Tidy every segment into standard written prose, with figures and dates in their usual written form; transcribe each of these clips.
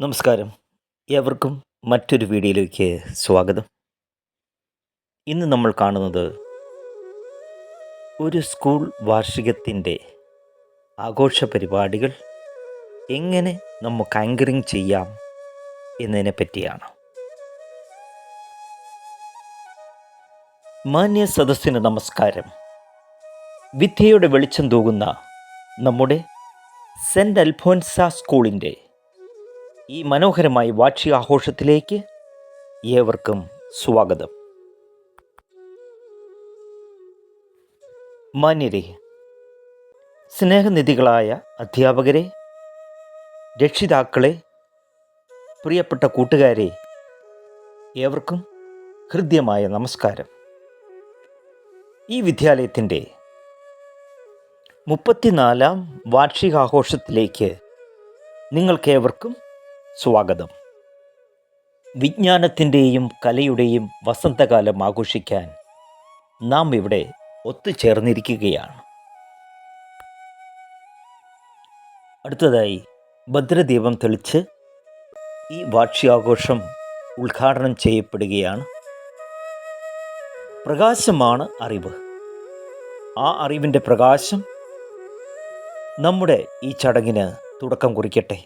നമസ്കാരം. ഏവർക്കും മറ്റൊരു വീഡിയോയിലേക്ക് സ്വാഗതം. ഇന്ന് നമ്മൾ കാണുന്നത് ഒരു സ്കൂൾ വാർഷികത്തിൻ്റെ ആഘോഷ പരിപാടികൾ എങ്ങനെ നമുക്ക് ആങ്കറിങ് ചെയ്യാം എന്നതിനെ പറ്റിയാണ്. മാന്യ സദസ്സിന് നമസ്കാരം. വിദ്യയുടെ വെളിച്ചം തൂകുന്ന നമ്മുടെ സെൻറ്റ് അൽഫോൻസ സ്കൂളിൻ്റെ ഈ മനോഹരമായ വാർഷികാഘോഷത്തിലേക്ക് ഏവർക്കും സ്വാഗതം. മാന്യരെ, സ്നേഹനിധികളായ അധ്യാപകരെ, രക്ഷിതാക്കളെ, പ്രിയപ്പെട്ട കൂട്ടുകാരെ, ഏവർക്കും ഹൃദ്യമായ നമസ്കാരം. ഈ വിദ്യാലയത്തിൻ്റെ 34ാം വാർഷികാഘോഷത്തിലേക്ക് നിങ്ങൾക്കേവർക്കും സ്വാഗതം. വിജ്ഞാനത്തിൻ്റെയും കലയുടെയും വസന്തകാലം ആഘോഷിക്കാൻ നാം ഇവിടെ ഒത്തുചേർന്നിരിക്കുകയാണ്. അടുത്തതായി ഭദ്രദീപം തെളിച്ച് ഈ വാർഷികാഘോഷം ഉദ്ഘാടനം ചെയ്യപ്പെടുകയാണ്. പ്രകാശമാണ് അറിവ്. ആ അറിവിൻ്റെ പ്രകാശം നമ്മുടെ ഈ ചടങ്ങിന് തുടക്കം കുറിക്കട്ടെ.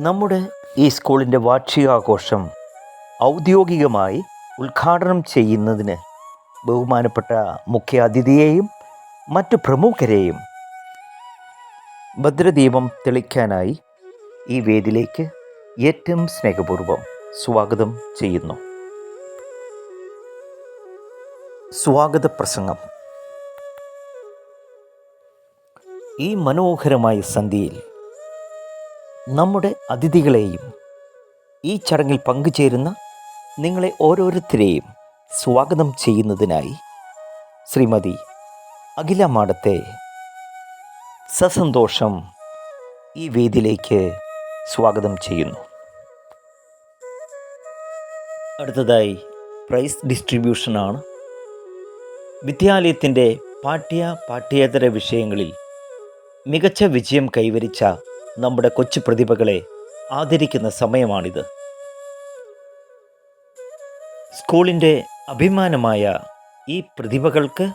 നമ്മുടെ ഈ സ്കൂളിൻ്റെ വാർഷികാഘോഷം ഔദ്യോഗികമായി ഉദ്ഘാടനം ചെയ്യുന്നതിന് ബഹുമാനപ്പെട്ട മുഖ്യ അതിഥിയെയും മറ്റു പ്രമുഖരെയും ഭദ്രദീപം തെളിക്കാനായി ഈ വേദിയിലേക്ക് ഏറ്റവും സ്നേഹപൂർവ്വം സ്വാഗതം ചെയ്യുന്നു. സ്വാഗത പ്രസംഗം. ഈ മനോഹരമായ സന്ധ്യയിൽ നമ്മുടെ അതിഥികളെയും ഈ ചടങ്ങിൽ പങ്കുചേരുന്ന നിങ്ങളെ ഓരോരുത്തരെയും സ്വാഗതം ചെയ്യുന്നതിനായി ശ്രീമതി അഖില മാഡത്തെ സസന്തോഷം ഈ വേദിയിലേക്ക് സ്വാഗതം ചെയ്യുന്നു. അടുത്തതായി പ്രൈസ് ഡിസ്ട്രിബ്യൂഷനാണ്. വിദ്യാലയത്തിൻ്റെ പാഠ്യേതര വിഷയങ്ങളിൽ മികച്ച വിജയം കൈവരിച്ച നമ്മുടെ കൊച്ചു പ്രതിഭകളെ ആദരിക്കുന്ന സമയമാണിത്. സ്കൂളിൻ്റെ അഭിമാനമായ ഈ പ്രതിഭകൾക്ക്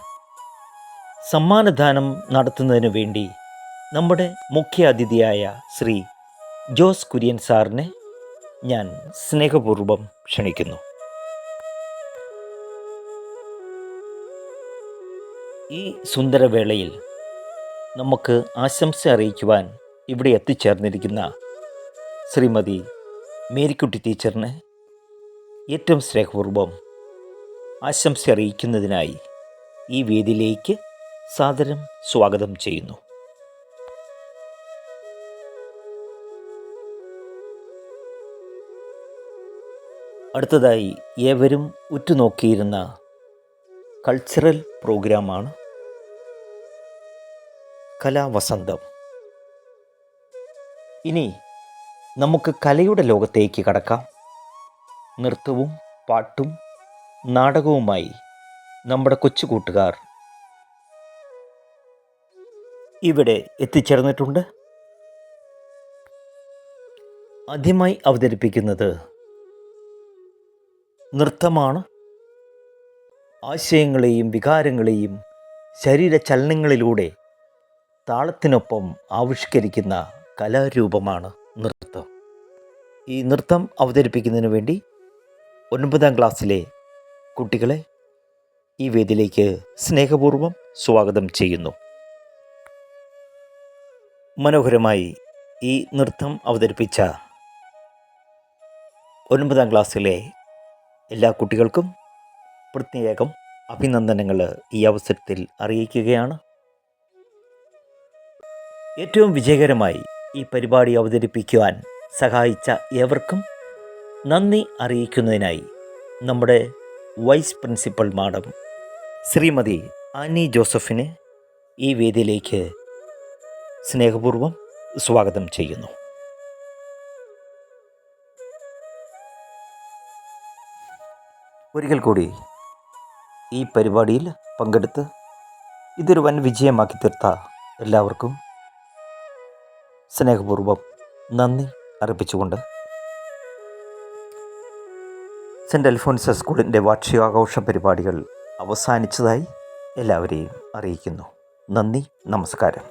സമ്മാനദാനം നടത്തുന്നതിന് വേണ്ടി നമ്മുടെ മുഖ്യ അതിഥിയായ ശ്രീ ജോസ് കുര്യൻ സാറിനെ ഞാൻ സ്നേഹപൂർവ്വം ക്ഷണിക്കുന്നു. ഈ സുന്ദരവേളയിൽ നമുക്ക് ആശംസ അറിയിക്കുവാൻ ഇവിടെ എത്തിച്ചേർന്നിരിക്കുന്ന ശ്രീമതി മേരിക്കുട്ടി ടീച്ചറിനെ ഏറ്റവും സ്നേഹപൂർവ്വം ആശംസ അറിയിക്കുന്നതിനായി ഈ വേദിയിലേക്ക് സാദരം സ്വാഗതം ചെയ്യുന്നു. അടുത്തതായി ഏവരും ഉറ്റുനോക്കിയിരുന്ന കൾച്ചറൽ പ്രോഗ്രാമാണ് കലാവസന്തം. ഇനി നമുക്ക് കലയുടെ ലോകത്തേക്ക് കടക്കാം. നൃത്തവും പാട്ടും നാടകവുമായി നമ്മുടെ കൊച്ചു കൂട്ടുകാർ ഇവിടെ എത്തിച്ചേർന്നിട്ടുണ്ട്. ആദ്യമായി അവതരിപ്പിക്കുന്നത് നൃത്തമാണ്. ആശയങ്ങളെയും വികാരങ്ങളെയും ശരീരചലനങ്ങളിലൂടെ താളത്തിനൊപ്പം ആവിഷ്കരിക്കുന്ന കലാരൂപമാണ് നൃത്തം. ഈ നൃത്തം അവതരിപ്പിക്കുന്നതിന് വേണ്ടി 9ാം ക്ലാസ്സിലെ കുട്ടികളെ ഈ വേദിയിലേക്ക് സ്നേഹപൂർവ്വം സ്വാഗതം ചെയ്യുന്നു. മനോഹരമായി ഈ നൃത്തം അവതരിപ്പിച്ച 9ാം ക്ലാസ്സിലെ എല്ലാ കുട്ടികൾക്കും പ്രത്യേകം അഭിനന്ദനങ്ങൾ ഈ അവസരത്തിൽ അറിയിക്കുകയാണ്. ഏറ്റവും വിജയകരമായി ഈ പരിപാടി അവതരിപ്പിക്കുവാൻ സഹായിച്ച ഏവർക്കും നന്ദി അറിയിക്കുന്നതിനായി നമ്മുടെ vice principal madam Shrimati Annie ജോസഫിനെ ഈ വേദിയിലേക്ക് സ്നേഹപൂർവ്വം സ്വാഗതം ചെയ്യുന്നു. ഒരിക്കൽ കൂടി ഈ പരിപാടിയിൽ പങ്കെടുത്ത് ഇതൊരു വൻ വിജയമാക്കി തീർത്ത എല്ലാവർക്കും സ്നേഹപൂർവ്വം നന്ദി അർപ്പിച്ചുകൊണ്ട് സെൻറ്റ് അൽഫോൻസ സ്കൂളിൻ്റെ വാർഷികാഘോഷ പരിപാടികൾ അവസാനിച്ചതായി എല്ലാവരെയും അറിയിക്കുന്നു. നന്ദി, നമസ്കാരം.